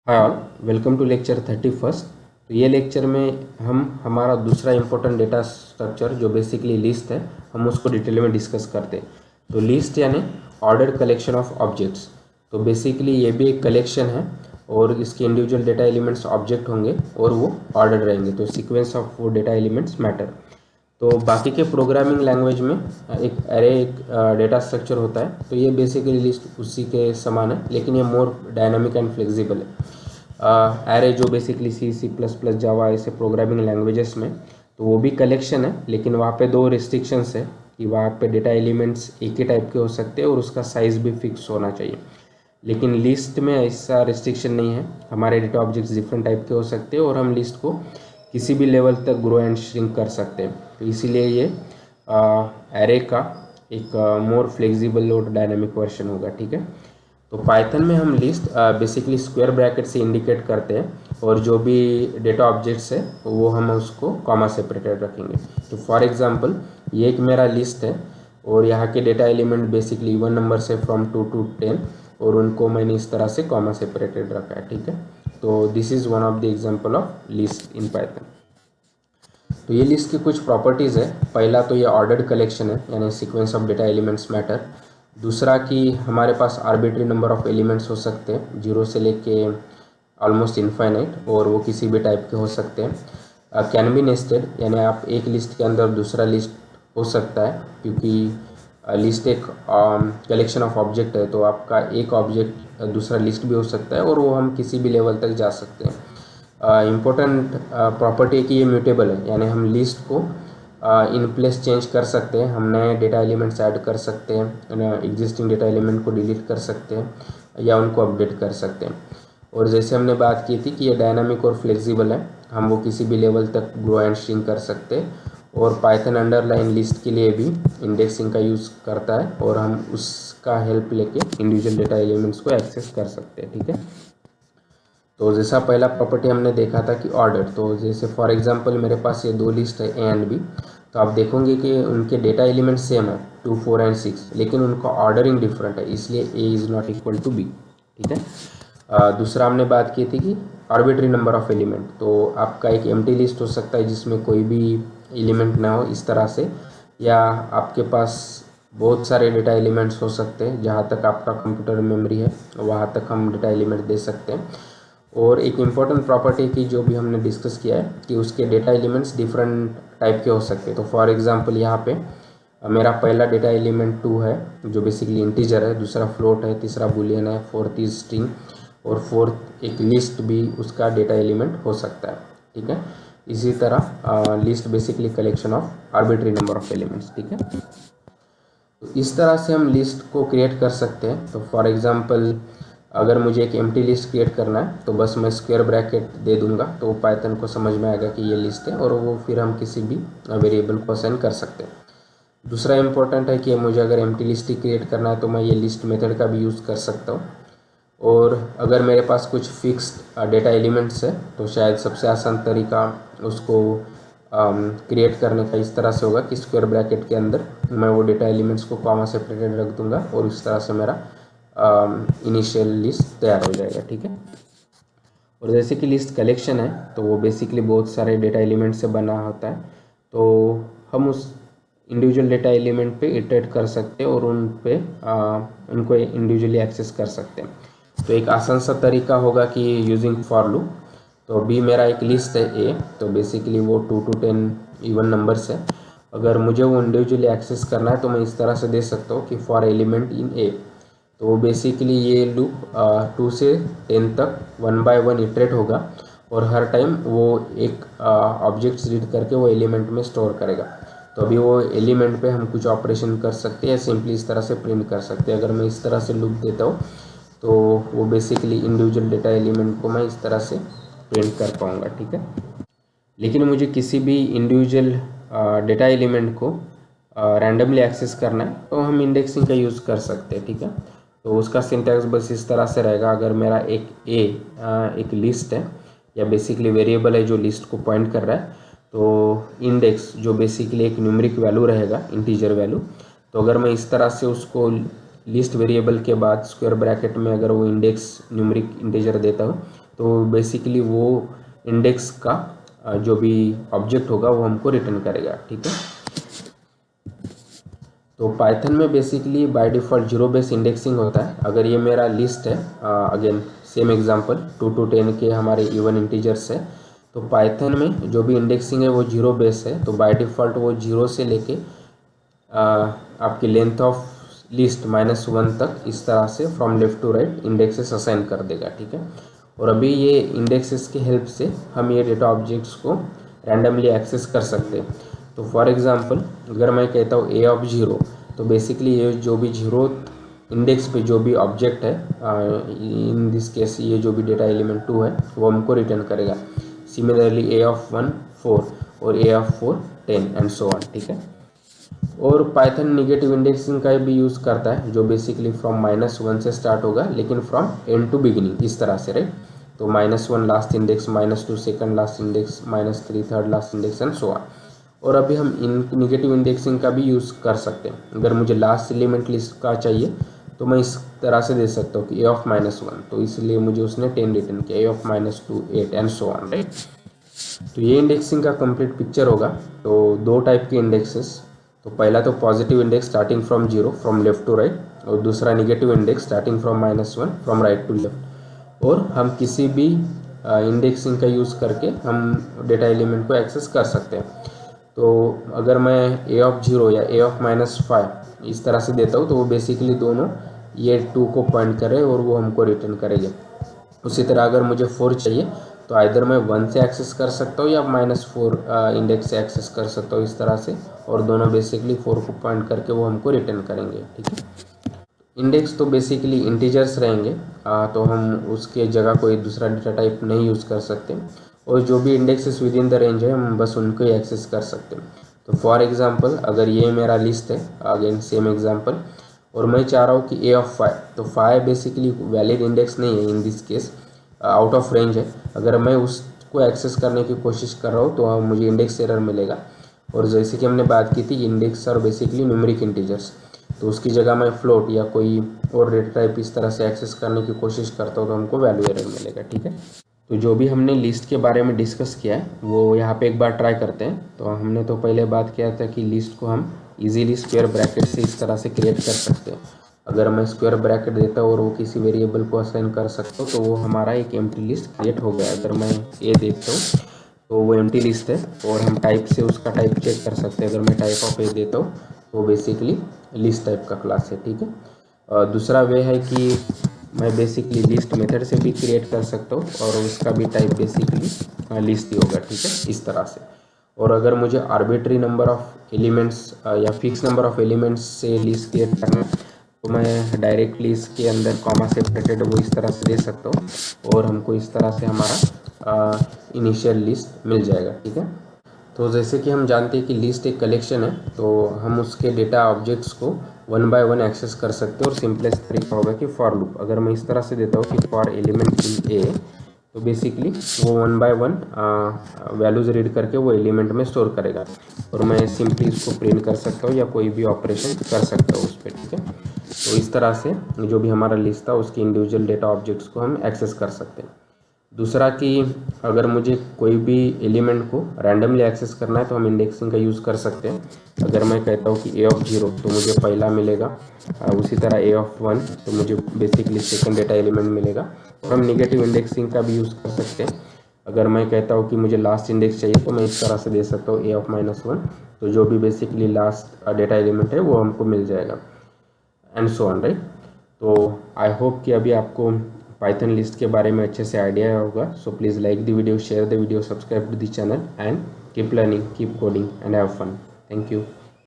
Hi all, welcome to lecture 31। तो ये lecture में हम हमारा दूसरा इम्पोर्टेंट डेटा स्ट्रक्चर जो बेसिकली लिस्ट है, हम उसको डिटेल में डिस्कस करते हैं। तो लिस्ट यानी ऑर्डर्ड कलेक्शन ऑफ ऑब्जेक्ट्स। तो बेसिकली ये भी एक कलेक्शन है और इसके इंडिविजुअल डेटा एलिमेंट्स ऑब्जेक्ट होंगे और वो ऑर्डर्ड रहेंगे। तो सीक्वेंस ऑफ वो डेटा एलिमेंट्स मैटर। तो बाकी के प्रोग्रामिंग लैंग्वेज में एक एरे एक डेटा स्ट्रक्चर होता है। तो ये बेसिकली लिस्ट उसी के समान है, लेकिन ये मोर डायनामिक एंड फ्लेक्सिबल है। एरे जो बेसिकली C++, जावा ऐसे प्रोग्रामिंग लैंग्वेजेस में, तो वो भी कलेक्शन है, लेकिन वहाँ पे दो रिस्ट्रिक्शंस है कि वहाँ पे डेटा एलिमेंट्स एक ही टाइप के हो सकते हैं और उसका साइज़ भी फिक्स होना चाहिए। लेकिन लिस्ट में ऐसा रिस्ट्रिक्शन नहीं है। हमारे डेटा ऑब्जेक्ट्स डिफरेंट टाइप के हो सकते हैं और हम लिस्ट को किसी भी लेवल तक ग्रो एंड श्रिंक कर सकते हैं। तो इसीलिए ये एरे का एक मोर फ्लेक्सिबल और डायनामिक वर्जन होगा। ठीक है। तो पाइथन में हम लिस्ट बेसिकली स्क्वायर ब्रैकेट से इंडिकेट करते हैं और जो भी डेटा ऑब्जेक्ट्स है वो हम उसको कॉमा सेपरेटेड रखेंगे। तो फॉर एग्जांपल ये एक मेरा लिस्ट है और यहाँ के data element basically even number से फ्रॉम 2 to 10 और उनको मैंने इस तरह से कॉमा सेपरेटेड रखा है। ठीक है। तो this is one of the example of list in Python. तो ये लिस्ट की कुछ प्रॉपर्टीज़ है। पहला तो ये ऑर्डर्ड कलेक्शन है, यानी sequence of data elements matter. दूसरा कि हमारे पास आर्बिट्री नंबर ऑफ एलिमेंट्स हो सकते हैं, 0 से लेके ऑलमोस्ट इनफाइनाइट, और वो किसी भी टाइप के हो सकते हैं। कैन बी नेस्टेड, यानी आप एक लिस्ट के अंदर दूसरा लिस्ट हो सकता है, क्योंकि लिस्ट एक कलेक्शन ऑफ ऑब्जेक्ट है। तो आपका एक ऑब्जेक्ट दूसरा लिस्ट भी हो सकता है और वो हम किसी भी लेवल तक जा सकते हैं। इम्पोर्टेंट प्रॉपर्टी है कि ये म्यूटेबल है, यानी हम लिस्ट को इन प्लेस चेंज कर सकते हैं। हम नए डेटा एलिमेंट्स ऐड कर सकते हैं, एग्जिस्टिंग डेटा एलिमेंट को डिलीट कर सकते हैं या उनको अपडेट कर सकते हैं। और जैसे हमने बात की थी कि ये डायनामिक और फ्लेक्सिबल है, हम वो किसी भी लेवल तक ग्रो एंड श्रिंक कर सकते हैं। और पाइथन अंडरलाइन लिस्ट के लिए भी इंडेक्सिंग का यूज़ करता है और हम उसका हेल्प लेके इंडिविजुअल डेटा एलिमेंट्स को एक्सेस कर सकते हैं। ठीक है। तो जैसा पहला प्रॉपर्टी हमने देखा था कि ऑर्डर, तो जैसे फॉर एग्जांपल मेरे पास ये दो लिस्ट है ए एंड बी, तो आप देखोगे कि उनके डेटा एलिमेंट सेम है 2, 4 एंड 6, लेकिन उनका ऑर्डरिंग डिफरेंट है, इसलिए A is not equal to B. ठीक है। दूसरा हमने बात की थी कि आर्बिट्री नंबर ऑफ एलिमेंट। तो आपका एक एम्प्टी लिस्ट हो सकता है जिसमें कोई भी एलिमेंट ना हो इस तरह से, या आपके पास बहुत सारे डेटा एलिमेंट्स हो सकते हैं। जहाँ तक आपका कंप्यूटर मेमोरी है वहाँ तक हम डेटा एलिमेंट दे सकते हैं। और एक इम्पॉर्टेंट प्रॉपर्टी की जो भी हमने डिस्कस किया है कि उसके डेटा एलिमेंट्स डिफरेंट टाइप के हो सकते हैं। तो फॉर एग्जांपल यहाँ पे मेरा पहला डेटा एलिमेंट 2 है जो बेसिकली इंटीजर है, दूसरा फ्लोट है, तीसरा बुलियन है, फोर्थ इज स्ट्रिंग, और फोर्थ एक लिस्ट भी उसका डेटा एलिमेंट हो सकता है। ठीक है। इसी तरह list basically collection of arbitrary number of elements. ठीक है। तो इस तरह से हम लिस्ट को क्रिएट कर सकते हैं। तो फॉर एग्जांपल अगर मुझे एक एम्प्टी लिस्ट क्रिएट करना है तो बस मैं स्क्वायर ब्रैकेट दे दूंगा, तो पाइथन को समझ में आएगा कि ये लिस्ट है और वो फिर हम किसी भी वेरिएबल को असाइन कर सकते हैं। दूसरा इंपॉर्टेंट है कि मुझे अगर एम्प्टी लिस्ट ही क्रिएट करना है तो मैं ये लिस्ट मेथड का भी यूज़ कर सकता हूँ। और अगर मेरे पास कुछ फिक्स्ड डेटा एलिमेंट्स है तो शायद सबसे आसान तरीका उसको क्रिएट करने का इस तरह से होगा कि स्क्वायर ब्रैकेट के अंदर मैं वो डेटा एलिमेंट्स को कॉमा सेपरेटेड रख दूंगा और इस तरह से मेरा इनिशियल लिस्ट तैयार हो जाएगा। ठीक है। और जैसे कि लिस्ट कलेक्शन है तो वो बेसिकली बहुत सारे डेटा एलिमेंट से बना होता है, तो हम उस इंडिविजुअल डेटा एलिमेंट पे इटरेट कर सकते हैं और उनको इंडिविजुअली एक्सेस कर सकते हैं। तो एक आसान सा तरीका होगा कि यूजिंग फॉर लूप। तो अभी मेरा एक लिस्ट है ए, तो बेसिकली वो 2 to 10 इवन नंबर्स है। अगर मुझे वो इंडिविजुअली एक्सेस करना है तो मैं इस तरह से दे सकता हूँ कि फॉर एलिमेंट इन ए, तो बेसिकली ये लूप 2 से 10 तक 1 by 1 इटरेट होगा और हर टाइम वो एक ऑब्जेक्ट्स रीड करके वो एलिमेंट में स्टोर करेगा। तो अभी वो एलिमेंट पे हम कुछ ऑपरेशन कर सकते हैं या सिंपली इस तरह से प्रिंट कर सकते हैं। अगर मैं इस तरह से लूप देता हूँ तो वो बेसिकली इंडिविजुअल डेटा एलिमेंट को मैं इस तरह से प्रिंट कर पाऊँगा। ठीक है। लेकिन मुझे किसी भी इंडिविजुअल डेटा एलिमेंट को रैंडमली एक्सेस करना है तो हम इंडेक्सिंग का यूज़ कर सकते हैं। ठीक है। तो उसका सिंटैक्स बस इस तरह से रहेगा। अगर मेरा एक लिस्ट है या बेसिकली वेरिएबल है जो लिस्ट को पॉइंट कर रहा है, तो इंडेक्स जो बेसिकली एक न्यूमेरिक वैल्यू रहेगा, इंटीजर वैल्यू, तो अगर मैं इस तरह से उसको लिस्ट वेरिएबल के बाद स्क्वायर ब्रैकेट में अगर वो इंडेक्स न्यूमेरिक इंटीजर देता हूँ तो बेसिकली वो इंडेक्स का जो भी ऑब्जेक्ट होगा वो हमको रिटर्न करेगा, ठीक है। तो पाइथन में basically by default zero base indexing होता है। अगर ये मेरा लिस्ट है, अगेन सेम एग्जांपल 2 to 10 के हमारे इवन इंटीजर्स है, तो पाइथन में जो भी इंडेक्सिंग है वो जीरो बेस है। तो बाय डिफ़ॉल्ट वो जीरो से लेके आपकी लेंथ ऑफ लिस्ट -1 तक इस तरह से from left to right indexes assign कर देगा, ठीक है। और अभी ये इंडेक्सेस की हेल्प से हम ये डेटा ऑब्जेक्ट्स को रैंडमली एक्सेस कर सकते हैं। तो फॉर एग्जांपल अगर मैं कहता हूँ ए ऑफ जीरो, तो बेसिकली ये जो भी जीरो इंडेक्स पे जो भी ऑब्जेक्ट है, इन दिस केस ये जो भी डेटा एलिमेंट 2 है वो हमको रिटर्न करेगा। सिमिलरली ए ऑफ 1 4 और ए ऑफ 4 10 एंड सो ऑन, ठीक है। और पाइथन निगेटिव इंडेक्सिंग का भी यूज़ करता है, जो बेसिकली फ्रॉम -1 से स्टार्ट होगा लेकिन फ्रॉम एंड टू बिगिनिंग इस तरह से, राइट। तो -1 last index, -2 second last index, -3 third last index and so on. और अभी हम इन निगेटिव इंडेक्सिंग का भी यूज़ कर सकते हैं। अगर मुझे लास्ट एलिमेंट लिस्ट का चाहिए तो मैं इस तरह से दे सकता हूँ कि ए ऑफ -1, तो इसलिए मुझे उसने 10 रिटर्न किया, A of -2 8 and so on, right. तो ये इंडेक्सिंग का कंप्लीट पिक्चर होगा। तो दो टाइप के इंडेक्सेस, तो पहला तो positive index starting from zero from left to right, और दूसरा negative index starting from -1 from right to left. और हम किसी भी इंडेक्सिंग का यूज़ करके हम डेटा एलिमेंट को एक्सेस कर सकते हैं। तो अगर मैं ए ऑफ जीरो या ए ऑफ -5 इस तरह से देता हूँ तो वो बेसिकली दोनों ये 2 को पॉइंट करे और वो हमको रिटर्न करेंगे। उसी तरह अगर मुझे 4 चाहिए तो आइदर मैं 1 से एक्सेस कर सकता हूँ या -4 इंडेक्स से एक्सेस कर सकता हूँ इस तरह से, और दोनों बेसिकली 4 को पॉइंट करके वो हमको रिटर्न करेंगे, ठीक है। इंडेक्स तो बेसिकली इंटीजर्स रहेंगे, तो हम उसके जगह कोई दूसरा डेटा टाइप नहीं यूज़ कर सकते, और जो भी indexes with in the range है हम बस उनको ही एक्सेस कर सकते हैं। तो फॉर एग्जांपल अगर ये मेरा लिस्ट है, अगेन सेम एग्जांपल, और मैं चाह रहा हूँ कि ए ऑफ 5, तो 5 बेसिकली वैलिड इंडेक्स नहीं है in this case, out of range है। अगर मैं उसको एक्सेस करने की कोशिश कर रहा हूँ तो मुझे इंडेक्स एरर मिलेगा। और जैसे कि हमने बात की थी index are basically numeric integers, तो उसकी जगह मैं फ्लोट या कोई और डेटा टाइप इस तरह से एक्सेस करने की कोशिश करता हूँ तो हमको वैल्यू एरर मिलेगा, ठीक है। तो जो भी हमने लिस्ट के बारे में डिस्कस किया है वो यहाँ पे एक बार ट्राई करते हैं। तो हमने तो पहले बात किया था कि लिस्ट को हम इजीली स्क्वायर ब्रैकेट से इस तरह से क्रिएट कर सकते हैं। अगर मैं स्क्वायर ब्रैकेट देता हूँ और वो किसी वेरिएबल को असाइन कर सकता हूँ तो वो हमारा एक एम्प्टी लिस्ट क्रिएट हो गया। अगर मैं ए देता हूँ तो वो एम्प्टी लिस्ट है, और हम टाइप से उसका टाइप चेक कर सकते हैं। अगर मैं टाइप ऑफ ए देता हूँ तो बेसिकली लिस्ट टाइप का क्लास है, ठीक है। दूसरा वे है कि मैं बेसिकली लिस्ट मेथड से भी क्रिएट कर सकता हूँ और उसका भी टाइप बेसिकली लिस्ट ही होगा, ठीक है, इस तरह से। और अगर मुझे आर्बिट्री नंबर ऑफ एलिमेंट्स या फिक्स नंबर ऑफ एलिमेंट्स से लिस्ट क्रिएट करना है तो मैं डायरेक्टली इसके अंदर कॉमा सेपरेटेड वो इस तरह से दे सकता हूँ, और हमको इस तरह से हमारा इनिशियल लिस्ट मिल जाएगा, ठीक है। तो जैसे कि हम जानते हैं कि लिस्ट एक कलेक्शन है, तो हम उसके डेटा ऑब्जेक्ट्स को 1 बाय 1 एक्सेस कर सकते हैं। और सिंपलेस्ट तरीका होगा कि फॉर लूप, अगर मैं इस तरह से देता हूँ कि फॉर एलिमेंट इन ए, तो बेसिकली वो 1 बाय 1 वैल्यूज़ रीड करके वो एलिमेंट में स्टोर करेगा, और मैं सिंपली इसको प्रिंट कर सकता हूँ या कोई भी ऑपरेशन कर सकता हूँ उस पर, ठीक है। तो इस तरह से जो भी हमारा लिस्ट था उसके इंडिविजुअल डेटा ऑब्जेक्ट्स को हम एक्सेस कर सकते हैं। दूसरा कि अगर मुझे कोई भी एलिमेंट को रैंडमली एक्सेस करना है तो हम इंडेक्सिंग का यूज़ कर सकते हैं। अगर मैं कहता हूँ कि ए ऑफ 0 तो मुझे पहला मिलेगा, उसी तरह ए ऑफ 1 तो मुझे बेसिकली सेकंड डेटा एलिमेंट मिलेगा। और हम निगेटिव इंडेक्सिंग का भी यूज़ कर सकते हैं। अगर मैं कहता हूँ कि मुझे लास्ट इंडेक्स चाहिए तो मैं इस तरह से दे सकता हूँ ए ऑफ -1, तो जो भी बेसिकली लास्ट डेटा एलिमेंट है वो हमको मिल जाएगा, एंड सो ऑन, राइट। तो आई होप कि अभी आपको पाइथन लिस्ट के बारे में अच्छे से आइडिया होगा। So please like the video, share the video, subscribe to the channel, and keep learning, keep coding and have fun. Thank you.